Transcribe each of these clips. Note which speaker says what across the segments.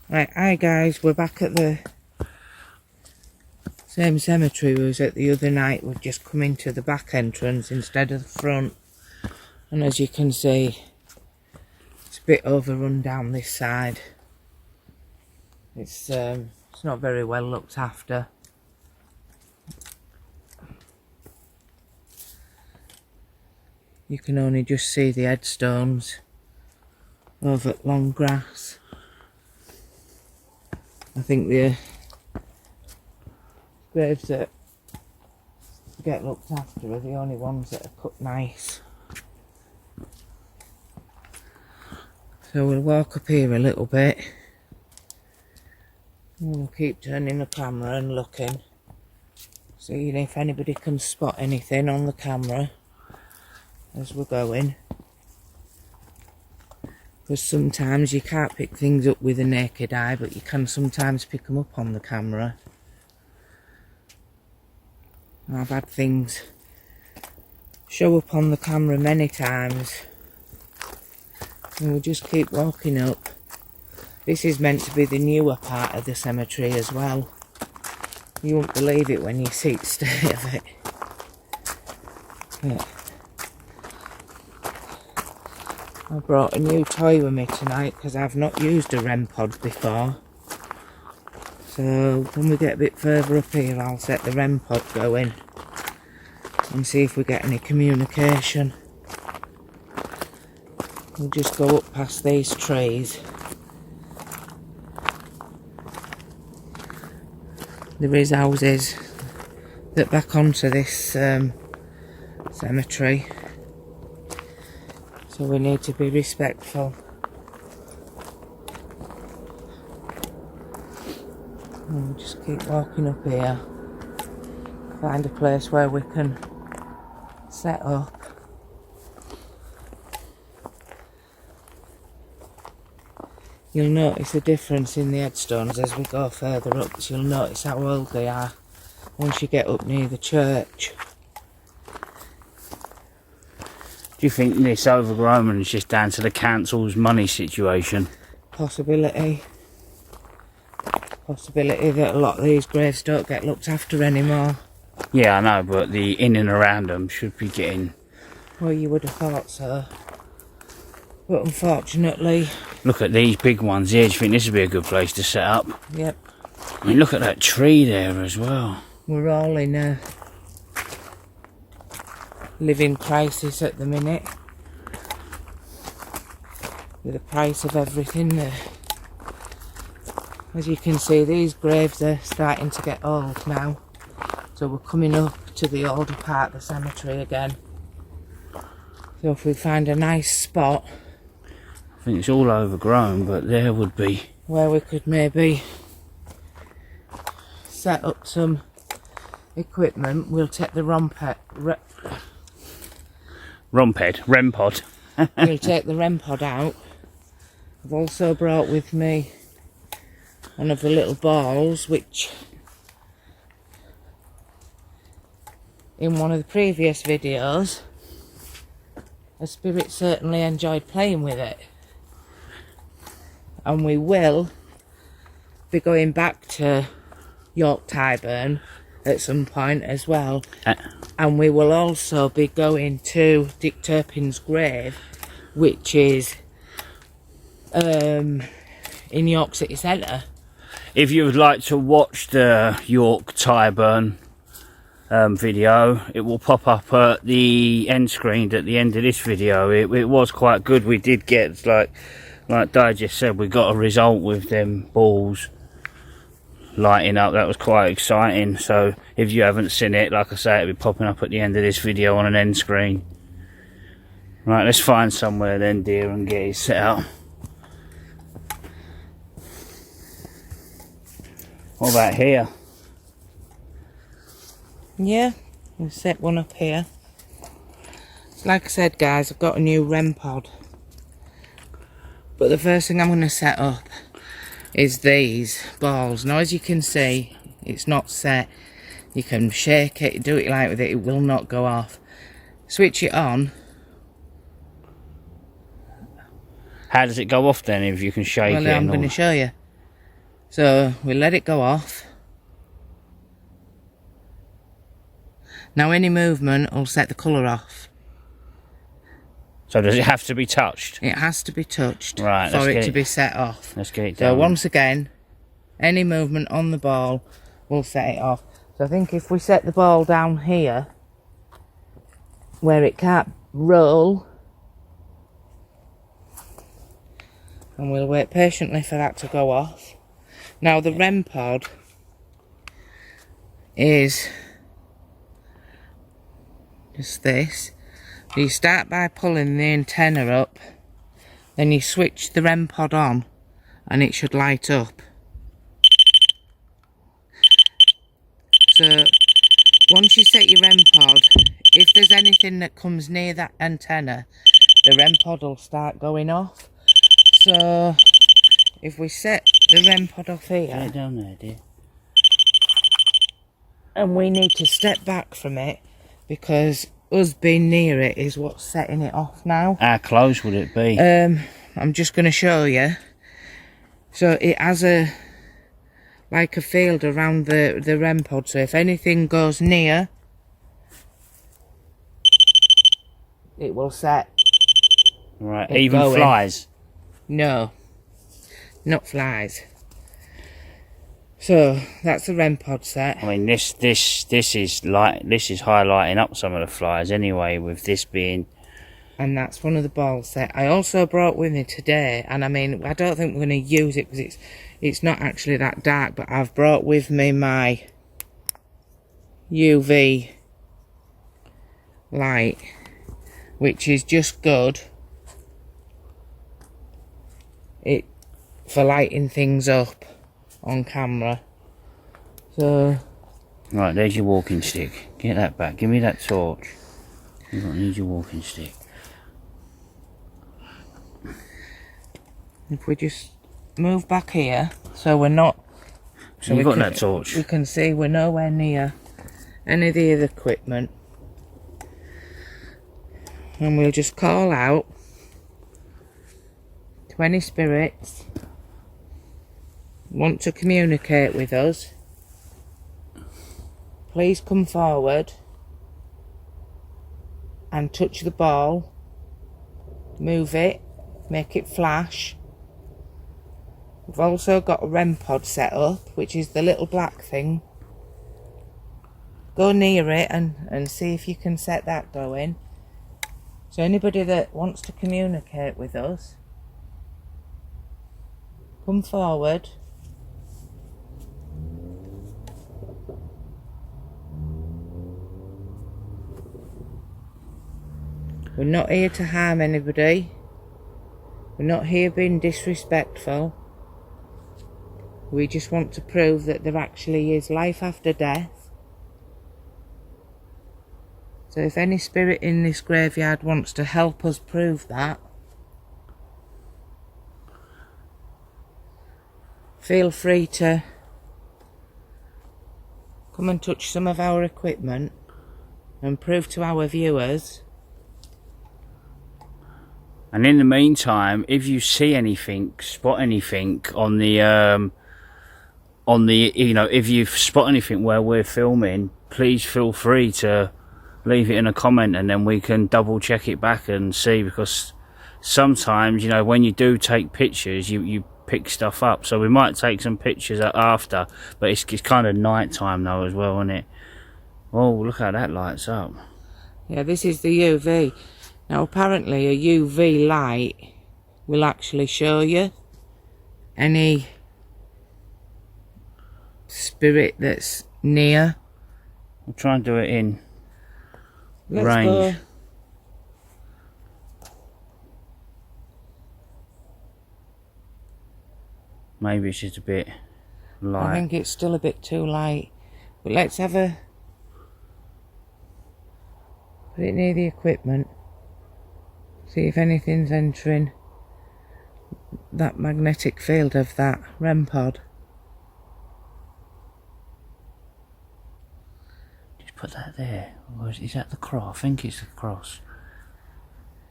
Speaker 1: Right, hi guys, we're back at the same cemetery we was at the other night. We've just come into the back entrance instead of the front, and as you can see, it's a bit overrun down this side. It's not very well looked after. You can only just see the headstones over at long grass. I think the graves that get looked after are the only ones that are cut nice. So we'll walk up here a little bit. And we'll keep turning the camera and looking, seeing if anybody can spot anything on the camera as we're going. Because sometimes you can't pick things up with the naked eye, but you can sometimes pick them up on the camera. And I've had things show up on the camera many times. And we'll just keep walking up. This is meant to be the newer part of the cemetery as well. You won't believe it when you see the state of it. But I brought a new toy with me tonight because I've not used a REM pod before. So when we get a bit further up here, I'll set the REM pod going and see if we get any communication. We'll just go up past these trees. There is houses that back onto this cemetery. So we need to be respectful. And we'll just keep walking up here. Find a place where we can set up. You'll notice the difference in the headstones as we go further up. So you'll notice how old they are once you get up near the church.
Speaker 2: Do you think this overgrown is just down to the council's money situation?
Speaker 1: Possibility. Possibility that a lot of these graves don't get looked after anymore.
Speaker 2: Yeah, I know, but the in and around them should be getting...
Speaker 1: Well, you would have thought so. But unfortunately...
Speaker 2: Look at these big ones here. Do you think this would be a good place to set up?
Speaker 1: Yep.
Speaker 2: I mean, look at that tree there as well.
Speaker 1: We're all in a living crisis at the minute. With the price of everything there. As you can see, these graves are starting to get old now. So we're coming up to the older part of the cemetery again. So if we find a nice spot...
Speaker 2: I think it's all overgrown, but there would be...
Speaker 1: where we could maybe set up some equipment, we'll take the REM pod. We'll take the REM pod out. I've also brought with me one of the little balls, which in one of the previous videos a spirit certainly enjoyed playing with it. And we will be going back to York Tyburn at some point as well. And we will also be going to Dick Turpin's grave, which is in York City Centre.
Speaker 2: If you would like to watch the York Tyburn video, it will pop up at the end screen at the end of this video. It was quite good. We did get, like Di just said, we got a result with them balls lighting up. That was quite exciting. So if you haven't seen it, like I say, it'll be popping up at the end of this video on an end screen. Right, let's find somewhere then, dear, and get it set up. What about here?
Speaker 1: Yeah, we'll set one up here. Like I said, guys, I've got a new REM pod. But the first thing I'm going to set up is these balls. Now, as you can see, it's not set. You can shake it, do what you like with it, it will not go off. Switch it on.
Speaker 2: How does it go off then if you can shake it?
Speaker 1: Well, I'm going to show you. So we let it go off. Now any movement will set the colour off.
Speaker 2: So does it have to be touched?
Speaker 1: It has to be touched
Speaker 2: Right,
Speaker 1: for it to be set off.
Speaker 2: Let's get it
Speaker 1: So
Speaker 2: done.
Speaker 1: once again, any movement on the ball will set it off. So I think if we set the ball down here, where it can't roll, and we'll wait patiently for that to go off. Now the REM pod is just this. You start by pulling the antenna up, then you switch the REM pod on and it should light up. So once you set your REM pod, if there's anything that comes near that antenna, the REM pod will start going off. So if we set the REM pod off here,
Speaker 2: Get it down there, dear.
Speaker 1: and we need to step back from it because us being near it is what's setting it off now.
Speaker 2: How close would it be?
Speaker 1: I'm just going to show you. So it has a field around the REM pod, so if anything goes near, it will set.
Speaker 2: Right,
Speaker 1: it
Speaker 2: even
Speaker 1: going.
Speaker 2: flies.
Speaker 1: No, not flies. So that's the REM pod set.
Speaker 2: I mean, this is highlighting up some of the flies anyway, with this being.
Speaker 1: And that's one of the balls set. I also brought with me today, and I mean, I don't think we're going to use it because it's not actually that dark, but I've brought with me my UV light, which is just good for lighting things up on camera. So
Speaker 2: Right, there's your walking stick. Get that back. Give me that torch. You don't need your walking stick.
Speaker 1: if we just move back here, so we're not. So
Speaker 2: You've got that torch.
Speaker 1: We can see we're nowhere near any of the other equipment, and we'll just call out to any spirits want to communicate with us. Please come forward and touch the ball, move it, make it flash. We've also got a REM pod set up, which is the little black thing. Go near it and see if you can set that going. So anybody that wants to communicate with us, come forward. We're not here to harm anybody. We're not here being disrespectful. We just want to prove that there actually is life after death. So if any spirit in this graveyard wants to help us prove that, feel free to come and touch some of our equipment and prove to our viewers.
Speaker 2: And in the meantime, if you see anything, spot anything on the if you spot anything where we're filming, please feel free to leave it in a comment, and then we can double check it back and see, because sometimes, you know, when you do take pictures, you pick stuff up. So we might take some pictures after, but it's kind of night time though as well, isn't it? Oh, look how that lights up.
Speaker 1: Yeah, this is the UV. Now apparently a UV light will actually show you any spirit that's near.
Speaker 2: We'll try and do it in
Speaker 1: Let's
Speaker 2: range.
Speaker 1: go.
Speaker 2: Maybe it's just a bit light.
Speaker 1: I think it's still a bit too light. But let's have a... put it near the equipment. See if anything's entering that magnetic field of that REM pod.
Speaker 2: Just put that there. Or is that the cross? I think it's the cross.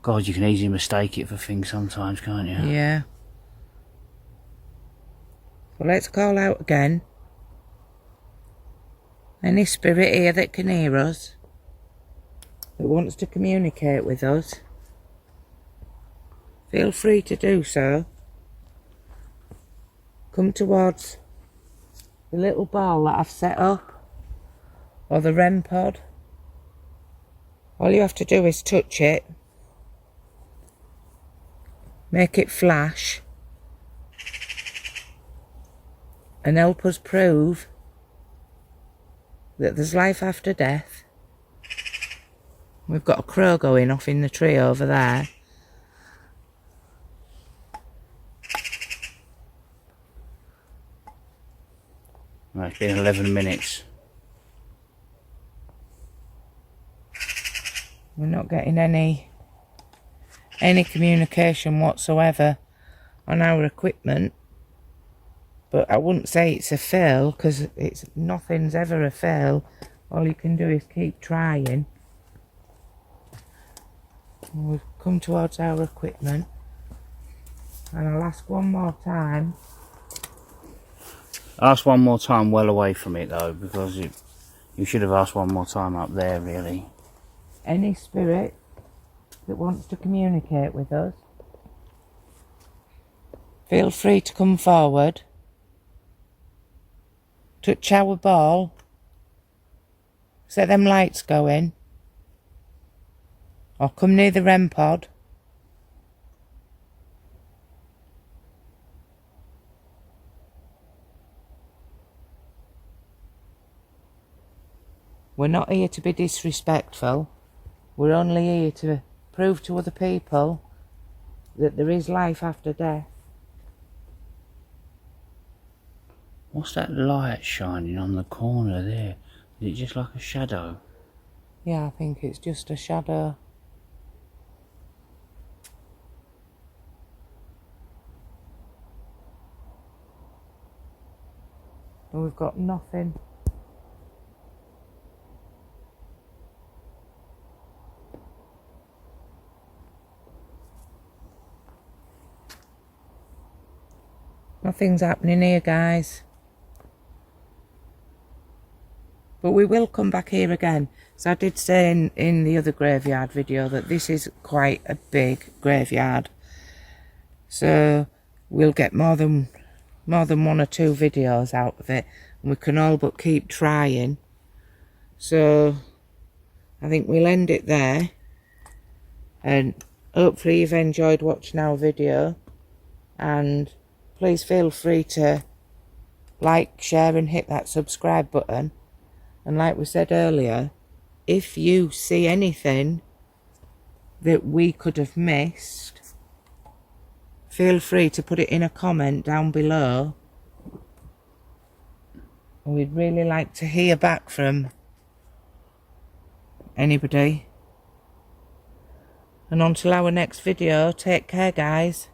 Speaker 2: God, you can easily mistake it for things sometimes, can't you?
Speaker 1: Yeah. But let's call out again. Any spirit here that can hear us, that wants to communicate with us, feel free to do so. Come towards the little ball that I've set up, or the REM pod. All you have to do is touch it, make it flash, and help us prove that there's life after death. We've got a crow going off in the tree over there.
Speaker 2: Right, it's been 11 minutes.
Speaker 1: We're not getting any communication whatsoever on our equipment. But I wouldn't say it's a fail, because nothing's ever a fail. All you can do is keep trying. We've come towards our equipment, and I'll ask one more time.
Speaker 2: Ask one more time well away from it though, because you should have asked one more time up there really.
Speaker 1: Any spirit that wants to communicate with us, feel free to come forward, touch our ball, set them lights going, or come near the REM pod. We're not here to be disrespectful. We're only here to prove to other people that there is life after death.
Speaker 2: What's that light shining on the corner there? Is it just like a shadow?
Speaker 1: Yeah, I think it's just a shadow. And we've got nothing. Nothing's happening here, guys. But we will come back here again. So I did say in the other graveyard video that this is quite a big graveyard. So we'll get more than 1 or 2 videos out of it. And we can all but keep trying. So I think we'll end it there. And hopefully you've enjoyed watching our video. And please feel free to like, share and hit that subscribe button. And like we said earlier, if you see anything that we could have missed, feel free to put it in a comment down below. And we'd really like to hear back from anybody. And until our next video, take care, guys.